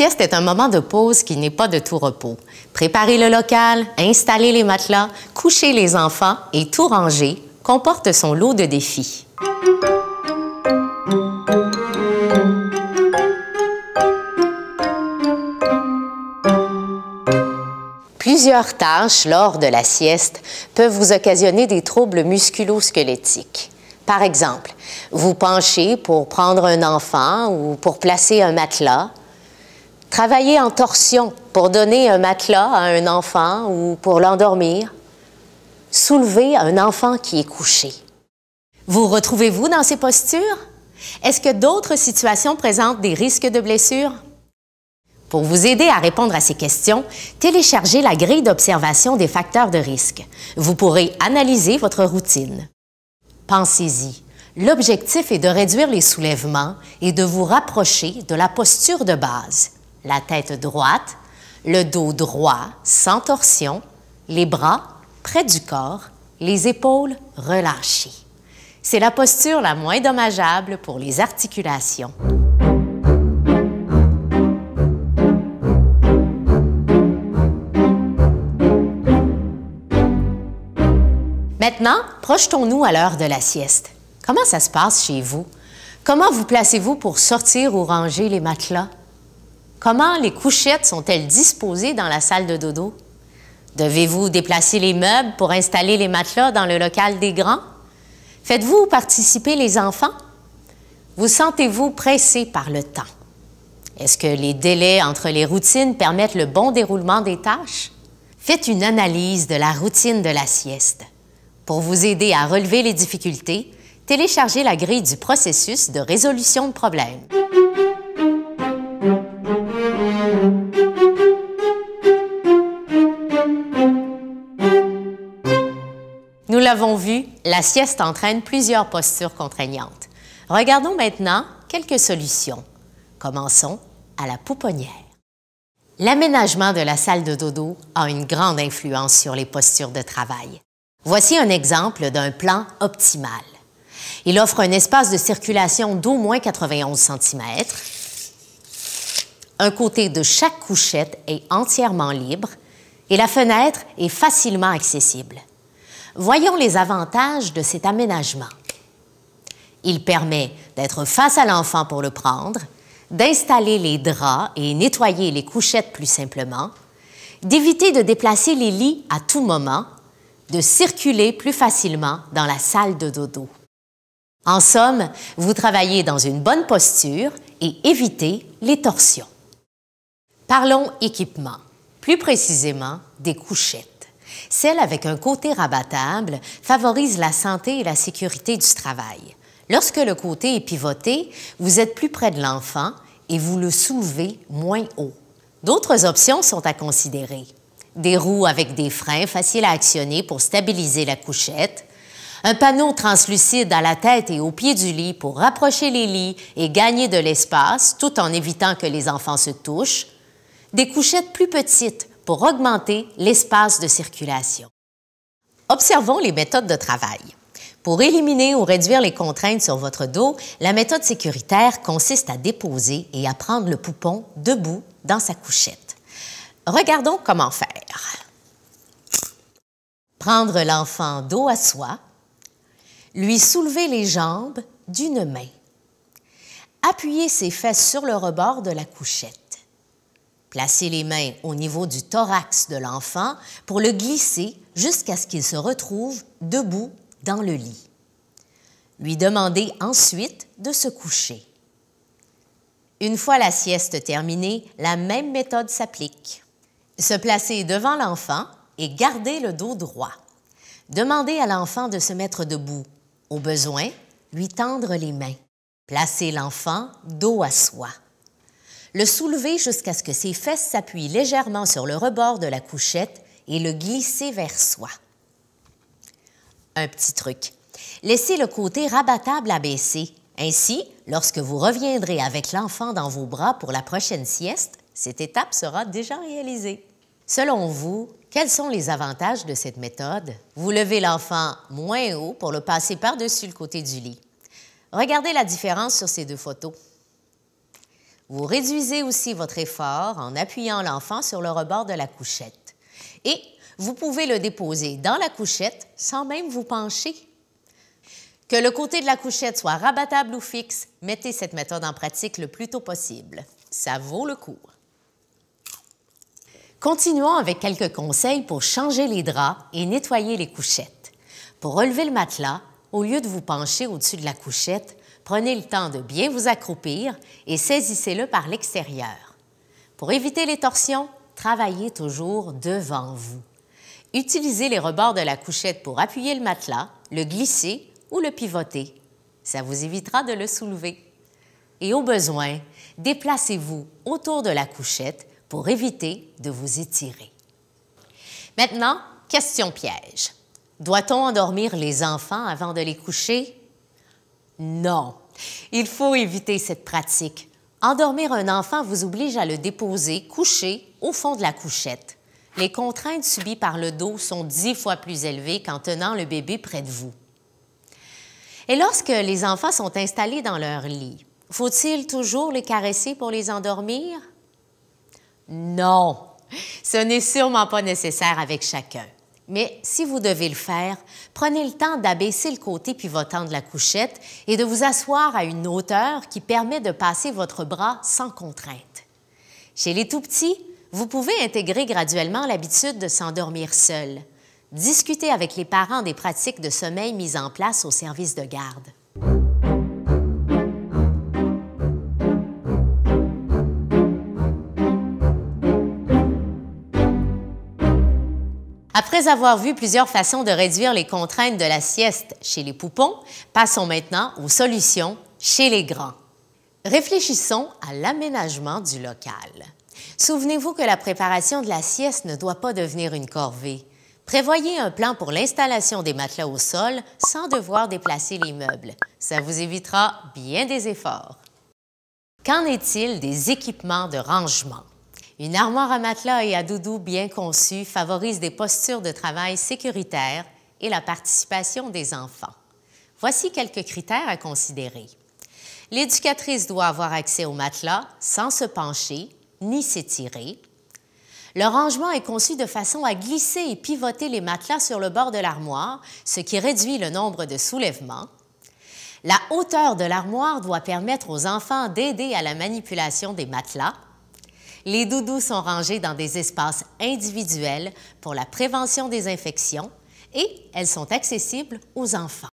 sieste est un moment de pause qui n'est pas de tout repos. Préparer le local, installer les matelas, coucher les enfants et tout ranger comporte son lot de défis. Plusieurs tâches lors de la sieste peuvent vous occasionner des troubles musculo-squelettiques. Par exemple, vous penchez pour prendre un enfant ou pour placer un matelas. Travailler en torsion pour donner un matelas à un enfant ou pour l'endormir. Soulever un enfant qui est couché. Vous retrouvez-vous dans ces postures? Est-ce que d'autres situations présentent des risques de blessures? Pour vous aider à répondre à ces questions, téléchargez la grille d'observation des facteurs de risque. Vous pourrez analyser votre routine. Pensez-y, l'objectif est de réduire les soulèvements et de vous rapprocher de la posture de base. La tête droite, le dos droit, sans torsion, les bras près du corps, les épaules relâchées. C'est la posture la moins dommageable pour les articulations. Maintenant, projetons-nous à l'heure de la sieste. Comment ça se passe chez vous? Comment vous placez-vous pour sortir ou ranger les matelas? Comment les couchettes sont-elles disposées dans la salle de dodo? Devez-vous déplacer les meubles pour installer les matelas dans le local des grands? Faites-vous participer les enfants? Vous sentez-vous pressé par le temps? Est-ce que les délais entre les routines permettent le bon déroulement des tâches? Faites une analyse de la routine de la sieste. Pour vous aider à relever les difficultés, téléchargez la grille du processus de résolution de problèmes. Nous l'avons vu, la sieste entraîne plusieurs postures contraignantes. Regardons maintenant quelques solutions. Commençons à la pouponnière. L'aménagement de la salle de dodo a une grande influence sur les postures de travail. Voici un exemple d'un plan optimal. Il offre un espace de circulation d'au moins 91 cm. Un côté de chaque couchette est entièrement libre et la fenêtre est facilement accessible. Voyons les avantages de cet aménagement. Il permet d'être face à l'enfant pour le prendre, d'installer les draps et nettoyer les couchettes plus simplement, d'éviter de déplacer les lits à tout moment, de circuler plus facilement dans la salle de dodo. En somme, vous travaillez dans une bonne posture et évitez les torsions. Parlons équipement, plus précisément des couchettes. Celles avec un côté rabattable favorisent la santé et la sécurité du travail. Lorsque le côté est pivoté, vous êtes plus près de l'enfant et vous le soulevez moins haut. D'autres options sont à considérer. Des roues avec des freins faciles à actionner pour stabiliser la couchette, un panneau translucide à la tête et au pied du lit pour rapprocher les lits et gagner de l'espace tout en évitant que les enfants se touchent, des couchettes plus petites pour augmenter l'espace de circulation. Observons les méthodes de travail. Pour éliminer ou réduire les contraintes sur votre dos, la méthode sécuritaire consiste à déposer et à prendre le poupon debout dans sa couchette. Regardons comment faire. Prendre l'enfant dos à soi, lui soulever les jambes d'une main. Appuyer ses fesses sur le rebord de la couchette. Placer les mains au niveau du thorax de l'enfant pour le glisser jusqu'à ce qu'il se retrouve debout dans le lit. Lui demander ensuite de se coucher. Une fois la sieste terminée, la même méthode s'applique. Se placer devant l'enfant et garder le dos droit. Demandez à l'enfant de se mettre debout. Au besoin, lui tendre les mains. Placer l'enfant dos à soi. Le soulever jusqu'à ce que ses fesses s'appuient légèrement sur le rebord de la couchette et le glisser vers soi. Un petit truc. Laissez le côté rabattable abaissé. Ainsi, lorsque vous reviendrez avec l'enfant dans vos bras pour la prochaine sieste, cette étape sera déjà réalisée. Selon vous, quels sont les avantages de cette méthode? Vous levez l'enfant moins haut pour le passer par-dessus le côté du lit. Regardez la différence sur ces deux photos. Vous réduisez aussi votre effort en appuyant l'enfant sur le rebord de la couchette. Et vous pouvez le déposer dans la couchette sans même vous pencher. Que le côté de la couchette soit rabattable ou fixe, mettez cette méthode en pratique le plus tôt possible. Ça vaut le coup. Continuons avec quelques conseils pour changer les draps et nettoyer les couchettes. Pour relever le matelas, au lieu de vous pencher au-dessus de la couchette, prenez le temps de bien vous accroupir et saisissez-le par l'extérieur. Pour éviter les torsions, travaillez toujours devant vous. Utilisez les rebords de la couchette pour appuyer le matelas, le glisser ou le pivoter. Ça vous évitera de le soulever. Et au besoin, déplacez-vous autour de la couchette pour éviter de vous étirer. Maintenant, question piège. Doit-on endormir les enfants avant de les coucher? Non, il faut éviter cette pratique. Endormir un enfant vous oblige à le déposer couché au fond de la couchette. Les contraintes subies par le dos sont 10 fois plus élevées qu'en tenant le bébé près de vous. Et lorsque les enfants sont installés dans leur lit, faut-il toujours les caresser pour les endormir? Non, ce n'est sûrement pas nécessaire avec chacun. Mais si vous devez le faire, prenez le temps d'abaisser le côté pivotant de la couchette et de vous asseoir à une hauteur qui permet de passer votre bras sans contrainte. Chez les tout-petits, vous pouvez intégrer graduellement l'habitude de s'endormir seul. Discutez avec les parents des pratiques de sommeil mises en place au service de garde. Après avoir vu plusieurs façons de réduire les contraintes de la sieste chez les poupons, passons maintenant aux solutions chez les grands. Réfléchissons à l'aménagement du local. Souvenez-vous que la préparation de la sieste ne doit pas devenir une corvée. Prévoyez un plan pour l'installation des matelas au sol sans devoir déplacer les meubles. Ça vous évitera bien des efforts. Qu'en est-il des équipements de rangement? Une armoire à matelas et à doudou bien conçue favorise des postures de travail sécuritaires et la participation des enfants. Voici quelques critères à considérer. L'éducatrice doit avoir accès au matelas sans se pencher ni s'étirer. Le rangement est conçu de façon à glisser et pivoter les matelas sur le bord de l'armoire, ce qui réduit le nombre de soulèvements. La hauteur de l'armoire doit permettre aux enfants d'aider à la manipulation des matelas. Les doudous sont rangés dans des espaces individuels pour la prévention des infections et elles sont accessibles aux enfants.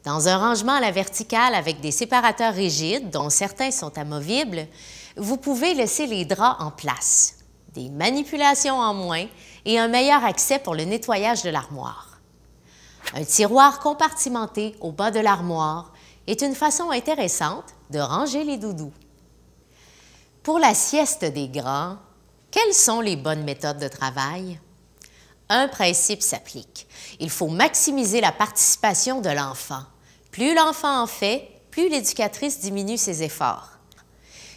Dans un rangement à la verticale avec des séparateurs rigides, dont certains sont amovibles, vous pouvez laisser les draps en place, des manipulations en moins et un meilleur accès pour le nettoyage de l'armoire. Un tiroir compartimenté au bas de l'armoire est une façon intéressante de ranger les doudous. Pour la sieste des grands, quelles sont les bonnes méthodes de travail? Un principe s'applique. Il faut maximiser la participation de l'enfant. Plus l'enfant en fait, plus l'éducatrice diminue ses efforts.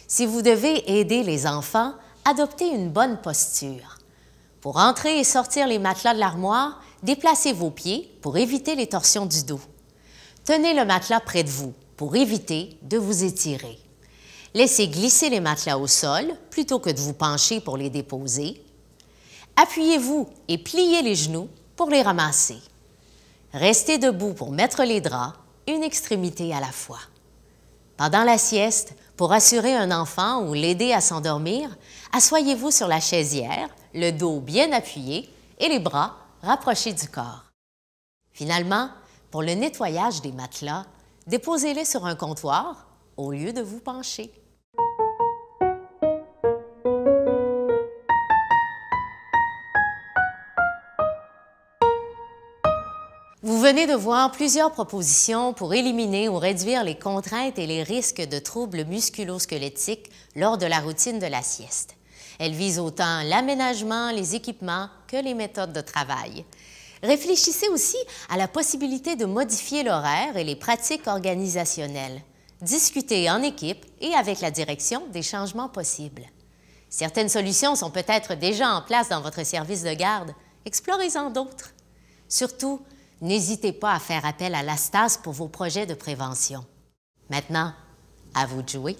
Si vous devez aider les enfants, adoptez une bonne posture. Pour entrer et sortir les matelas de l'armoire, déplacez vos pieds pour éviter les torsions du dos. Tenez le matelas près de vous pour éviter de vous étirer. Laissez glisser les matelas au sol plutôt que de vous pencher pour les déposer. Appuyez-vous et pliez les genoux pour les ramasser. Restez debout pour mettre les draps, une extrémité à la fois. Pendant la sieste, pour assurer un enfant ou l'aider à s'endormir, asseyez-vous sur la chaisière, le dos bien appuyé et les bras rapprochés du corps. Finalement, pour le nettoyage des matelas, déposez-les sur un comptoir au lieu de vous pencher. Vous venez de voir plusieurs propositions pour éliminer ou réduire les contraintes et les risques de troubles musculo-squelettiques lors de la routine de la sieste. Elles visent autant l'aménagement, les équipements que les méthodes de travail. Réfléchissez aussi à la possibilité de modifier l'horaire et les pratiques organisationnelles. Discutez en équipe et avec la direction des changements possibles. Certaines solutions sont peut-être déjà en place dans votre service de garde. Explorez-en d'autres. Surtout, n'hésitez pas à faire appel à l'ASTAS pour vos projets de prévention. Maintenant, à vous de jouer.